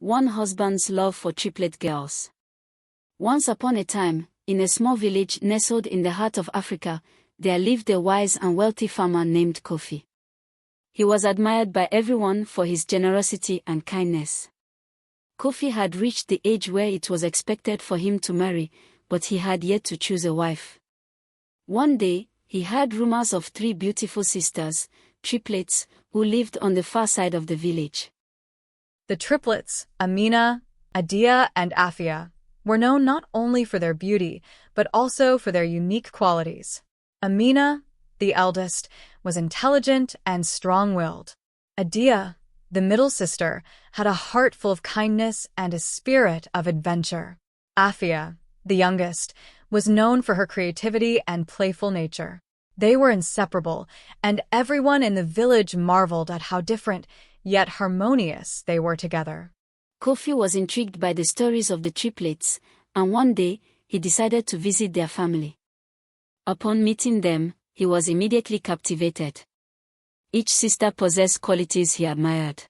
One husband's love for triplet girls. Once upon a time, in a small village nestled in the heart of Africa, there lived a wise and wealthy farmer named Kofi. He was admired by everyone for his generosity and kindness. Kofi had reached the age where it was expected for him to marry, but he had yet to choose a wife. One day, he heard rumors of 3 beautiful sisters, triplets, who lived on the far side of the village. The triplets, Amina, Adia, and Afia, were known not only for their beauty, but also for their unique qualities. Amina, the eldest, was intelligent and strong-willed. Adia, the middle sister, had a heart full of kindness and a spirit of adventure. Afia, the youngest, was known for her creativity and playful nature. They were inseparable, and everyone in the village marveled at how different, yet harmonious, they were together. Kofi was intrigued by the stories of the triplets, and one day, he decided to visit their family. Upon meeting them, he was immediately captivated. Each sister possessed qualities he admired.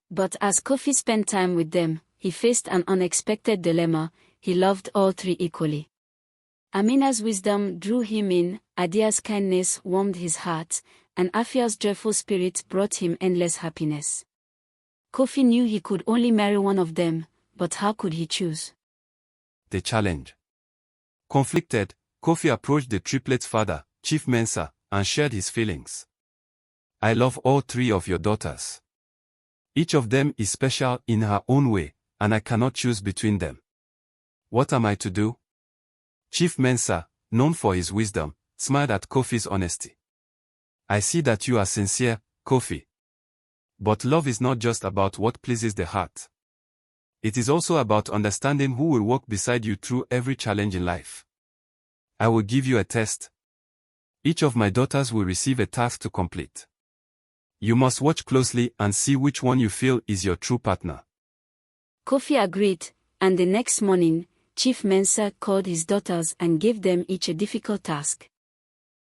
But as Kofi spent time with them, he faced an unexpected dilemma: he loved all 3 equally. Amina's wisdom drew him in, Adia's kindness warmed his heart, and Afia's joyful spirit brought him endless happiness. Kofi knew he could only marry one of them, but how could he choose? The challenge. Conflicted, Kofi approached the triplets' father, Chief Mensa, and shared his feelings. I love all 3 of your daughters. Each of them is special in her own way, and I cannot choose between them. What am I to do? Chief Mensa, known for his wisdom, smiled at Kofi's honesty. I see that you are sincere, Kofi. But love is not just about what pleases the heart. It is also about understanding who will walk beside you through every challenge in life. I will give you a test. Each of my daughters will receive a task to complete. You must watch closely and see which one you feel is your true partner. Kofi agreed, and the next morning, Chief Mensa called his daughters and gave them each a difficult task.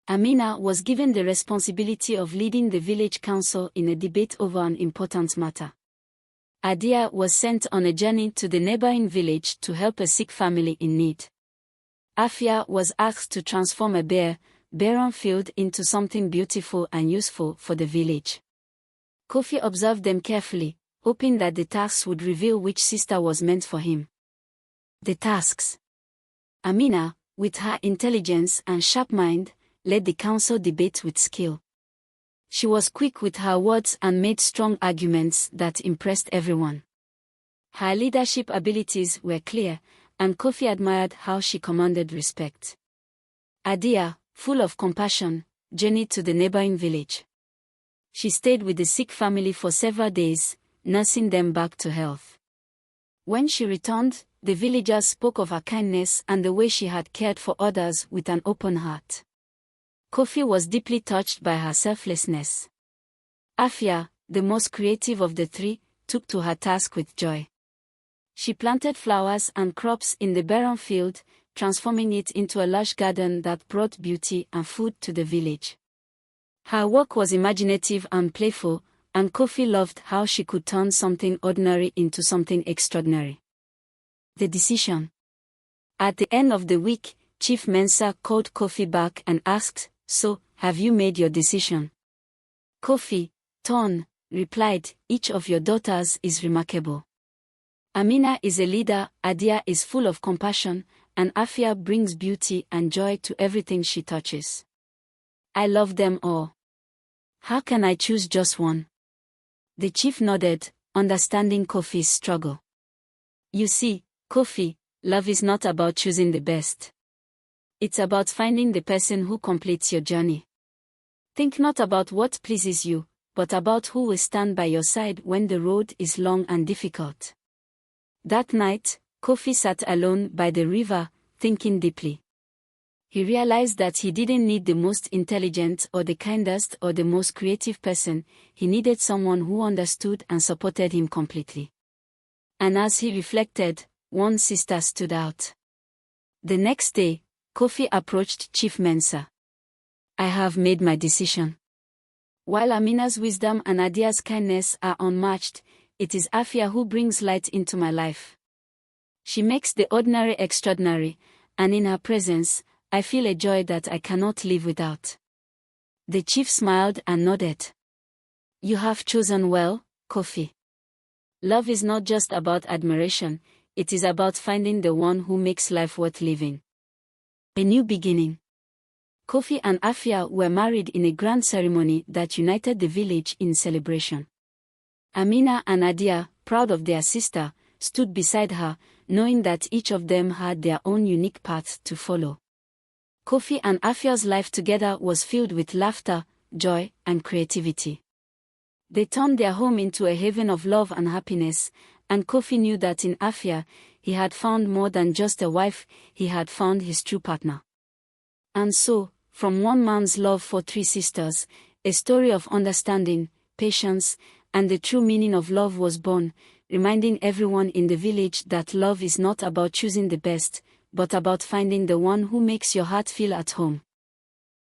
Amina was given the responsibility of leading the village council in a debate over an important matter. Adia was sent on a journey to the neighboring village to help a sick family in need. Afia was asked to transform a barren field into something beautiful and useful for the village. Kofi observed them carefully, hoping that the tasks would reveal which sister was meant for him. The tasks. Amina, with her intelligence and sharp mind, led the council debate with skill. She was quick with her words and made strong arguments that impressed everyone. Her leadership abilities were clear, and Kofi admired how she commanded respect. Adia, full of compassion, journeyed to the neighboring village. She stayed with the sick family for several days, nursing them back to health. When she returned, the villagers spoke of her kindness and the way she had cared for others with an open heart. Kofi was deeply touched by her selflessness. Afia, the most creative of the 3, took to her task with joy. She planted flowers and crops in the barren field, transforming it into a lush garden that brought beauty and food to the village. Her work was imaginative and playful, and Kofi loved how she could turn something ordinary into something extraordinary. The decision. At the end of the week, Chief Mensa called Kofi back and asked, "So, have you made your decision?" Kofi, torn, replied, "Each of your daughters is remarkable. Amina is a leader, Adia is full of compassion, and Afia brings beauty and joy to everything she touches. I love them all. How can I choose just one?" The chief nodded, understanding Kofi's struggle. "You see, Kofi, love is not about choosing the best. It's about finding the person who completes your journey. Think not about what pleases you, but about who will stand by your side when the road is long and difficult." That night, Kofi sat alone by the river, thinking deeply. He realized that he didn't need the most intelligent or the kindest or the most creative person. He needed someone who understood and supported him completely. And as he reflected, one sister stood out. The next day, Kofi approached Chief Mensa. "I have made my decision. While Amina's wisdom and Adia's kindness are unmatched, it is Afia who brings light into my life. She makes the ordinary extraordinary, and in her presence, I feel a joy that I cannot live without." The chief smiled and nodded. "You have chosen well, Kofi. Love is not just about admiration, it is about finding the one who makes life worth living." A new beginning. Kofi and Afia were married in a grand ceremony that united the village in celebration. Amina and Adia, proud of their sister, stood beside her, knowing that each of them had their own unique path to follow. Kofi and Afia's life together was filled with laughter, joy, and creativity. They turned their home into a haven of love and happiness, and Kofi knew that in Afia, he had found more than just a wife, he had found his true partner. And so, from one man's love for three sisters, a story of understanding, patience, and the true meaning of love was born, reminding everyone in the village that love is not about choosing the best, but about finding the one who makes your heart feel at home.